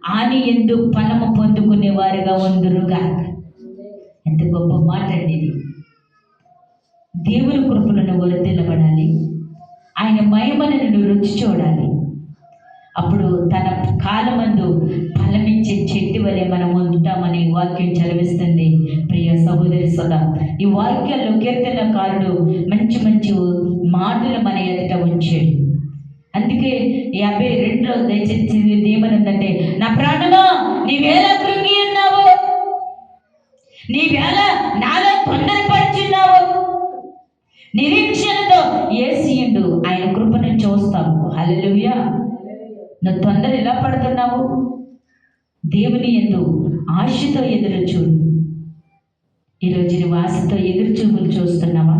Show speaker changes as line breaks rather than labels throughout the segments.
ఆని ఎందు ఫలము పొందుకునే వారుగా ఉందురుగా. ఎంత గొప్ప మాట అండి ఇది. దేవుని కృపలను వర్ధిల్లబడాలి, ఆయన మహిమను నువ్వు రుచి చూడాలి. అప్పుడు తన కాలమందు ఫలమిచ్చే చెట్టు వలె మనం ఉంటామని వాక్యం చదివిస్తుంది. ప్రియ సహోదరి సదా, ఈ వాక్యాల్లో కీర్తనకారుడు మంచి మంచి మాటలు మన ఎదుట ఉంచాడు. అందుకే 52లో దయచేసి ఏమనుందంటే, నా ప్రాణమా నీవేళ కృంగి ఉన్నావు, నీవేళ నాలో తొందరపడుచున్నావు. నిరీక్షణతో యేసీయుడు ఆయన కృపను చూస్తావు. హల్లెలూయా. నువ్వు తొందర ఎలా పడుతున్నావు? దేవుని యందు ఆశతో ఎదురు చూడు. ఈరోజు నువ్వు ఆశతో ఎదురు చూపులు చూస్తున్నావా?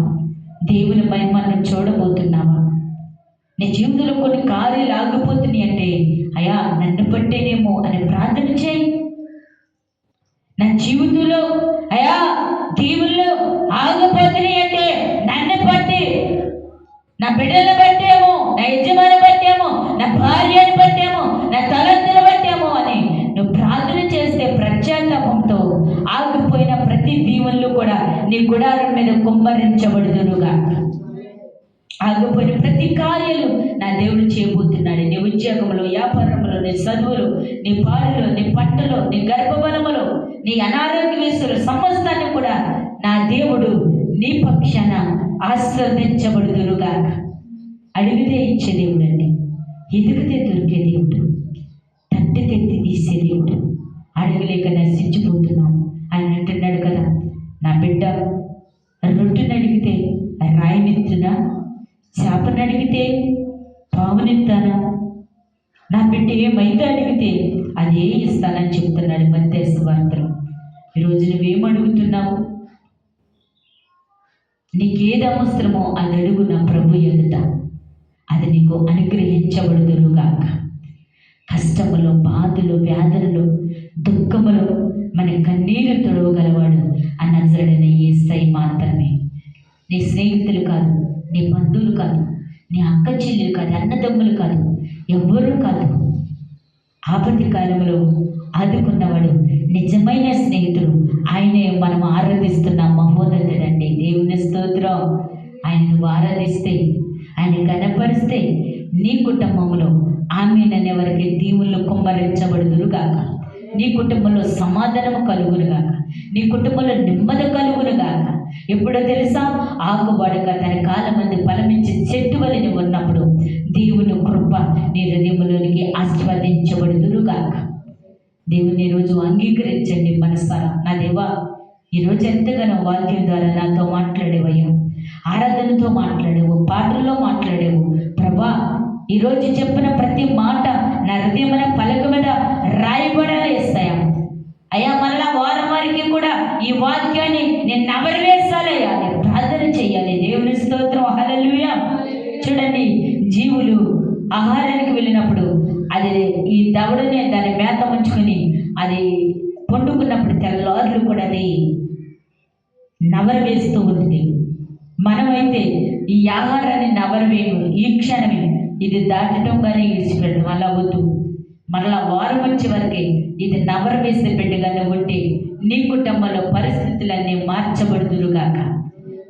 దేవుని మహిమను చూడబోతున్నావా? నీ జీవితంలో కొన్ని కార్యాలు ఆగిపోతున్నాయి అంటే, అయ్యా నన్ను పట్టేనేమో అని ప్రార్థన చేయి. నా జీవితంలో అయ్యా దీవుల్లో ఆగిపోతున్నాయి అంటే నన్ను పట్టి, నా బిడ్డలను బట్టేమో, నా యజమాని బట్టేమో, నా భార్యను బట్టేమో, నా తలంతులు బట్టేమో అని నువ్వు ప్రార్థన చేస్తే ప్రత్యాతాపంతో ఆగిపోయిన ప్రతి దీవుల్లో కూడా నీ గుడారం మీద కుమ్మరించబడుదురుగా. ఆగిపోయిన ప్రతి కార్యాలు నా దేవుడు చేయబోతున్నాడు. నీ ఉద్యోగంలో, వ్యాపారంలో, నీ చదువులు, నీ పాడులో, నీ పంటలో, నీ గర్భబలములో, నీ అనారోగ్య వేసులు సమస్తాన్ని కూడా నా దేవుడు నీ పక్షాన ఆశీర్వదించబడుదురుగా. అడిగితే ఇచ్చే దేవుడు అండి, ఎదిగితే దొరికే దేవుడు, తట్టితే తీసే దేవుడు. అడగలేక నశించిపోతున్నాం. ఆయన అంటున్నాడు కదా, నా బిడ్డ రొట్టెని అడిగితే రాయినిత్తునా, చేపను అడిగితే పావునిస్తానా, నా బిడ్డ ఏమైతే అడిగితే అదే ఇస్తానని చెప్తున్నాడు మత్తయి సువార్తలో. ఈరోజు నువ్వేం అడుగుతున్నావు? నీకేది అవసరమో అది అడుగు నా ప్రభు ఎదుట, అది నీకు అనుగ్రహించబడుదురుగాక. కష్టములో, బాధలు, వ్యాధులలో, దుఃఖములో మన కన్నీరు తొడవగలవాడు ఆ నజరేయుడైన యేసయ్య మాత్రమే. నీ స్నేహితులు కాదు, నీ బంధువులు కాదు, నీ అక్క చెల్లెలు కాదు, అన్నదమ్ములు కాదు, ఎవ్వరూ కాదు. ఆపత్తి కాలంలో ఆదుకున్నవాడు నిజమైన స్నేహితుడు ఆయనే. మనం ఆరాధిస్తున్న మహోన్నతుడండి. దేవుని స్తోత్రం. ఆయన నువ్వు ఆరాధిస్తే, ఆయన కనపరిస్తే నీ కుటుంబంలో ఆమెననే వరకు దీవుల్లో కుమ్మరించబడుదురుగాక. నీ కుటుంబంలో సమాధానము కలుగునుగాక, నీ కుటుంబంలో నెమ్మది కలుగునుగాక. ఎప్పుడో తెలుసా? ఆకుబడక తన కాలమంది ఫలమించి చెట్టు వలె ఉన్నప్పుడు దేవుని కృప నీ హృదయంలోనికి ఆస్వాదించబడుదురుగాక. దేవుని ఈరోజు అంగీకరించండి మనసారా. నా దేవా, ఈరోజు ఎంతగానో వాక్యం ద్వారా నాతో మాట్లాడేవయ్యా, ఆరాధనతో మాట్లాడేవు, పాటల్లో మాట్లాడేవు ప్రభా. ఈరోజు చెప్పిన ప్రతి మాట నా హృదయమైన పలక మీద రాయబడాలి యేసయ్యా. అయ్యా మరలా వారం వారికి కూడా ఈ వాక్యాన్ని నేను నవరి వేసాలయ్యా, నేను ప్రార్థన చెయ్యాలి. దేవుని స్తోత్రం. హల్లెలూయా. చూడండి, జీవులు ఆహారానికి వెళ్ళినప్పుడు అది ఈ దవడనే దాని మేత ఉంచుకొని అది పండుకున్నప్పుడు తెల్లవారులు కూడా అది నవర వేస్తూ ఉంటుంది. మనమైతే ఈ ఆహారాన్ని నవర వేయము, ఈ క్షణమే ఇది దాటడం కానీ విడిచిపెట్టడం అలా వద్దు. మరలా వారం వచ్చే వరకే ఇది నవర వేసే బిడ్డగానే ఉంటే నీ కుటుంబంలో పరిస్థితులన్నీ మార్చబడుదురుగాక,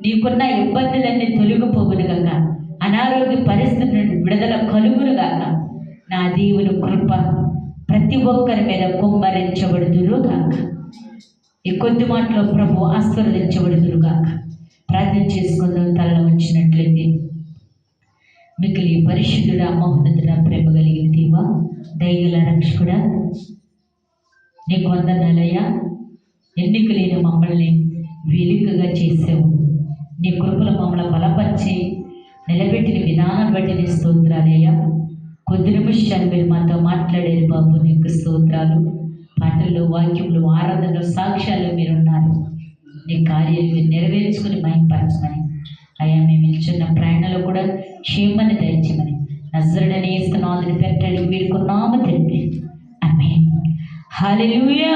నీకున్న ఇబ్బందులన్నీ తొలగిపోవునుగాక, అనారోగ్య పరిస్థితి నుండి విడుదల కలుగునుగాక. నా దేవుని కృప ప్రతి ఒక్కరి మీద కుమ్మరించబడుదురుగాక. ఈ కొద్ది మాటలో ప్రభు ఆశీర్వదించబడుదురుగాక. ప్రార్థన చేసుకుందాం. తలలో ఉంచినట్లయితే, మిగిలి పరిశుద్ధుడా, మహోన్నతుడా, ప్రేమ కలిగిన దేవా, దయగల రక్షకుడా, నీకు వందనాలయ్యా. ఎన్నికలేని మమ్మల్ని వేలికగా చేసావు. నీ కృపలు మమ్మల్ని బలపరిచి నిలబెట్టిన విధానం బట్టి నీ స్తోత్రాలయ్యా. కొద్ది నిమిషాలు మీరు మాతో మాట్లాడారు బాబు, నీకు స్తోత్రాలు. పాటల్లో, వాక్యంలో, ఆరాధనలో, సాక్ష్యాలు మీరున్నారు. నీ కార్యాలు మీరు నెరవేర్చుకుని మహిమపరచమని అయ్యా, మేము ఇచ్చున్న ప్రయాణంలో కూడా క్షేమాన్ని దయచేయమని నజరేయుడైన యేసు నామమున పెట్టండి. వీరుకున్నాము తండ్రి. ఆమేన్. హల్లెలూయా.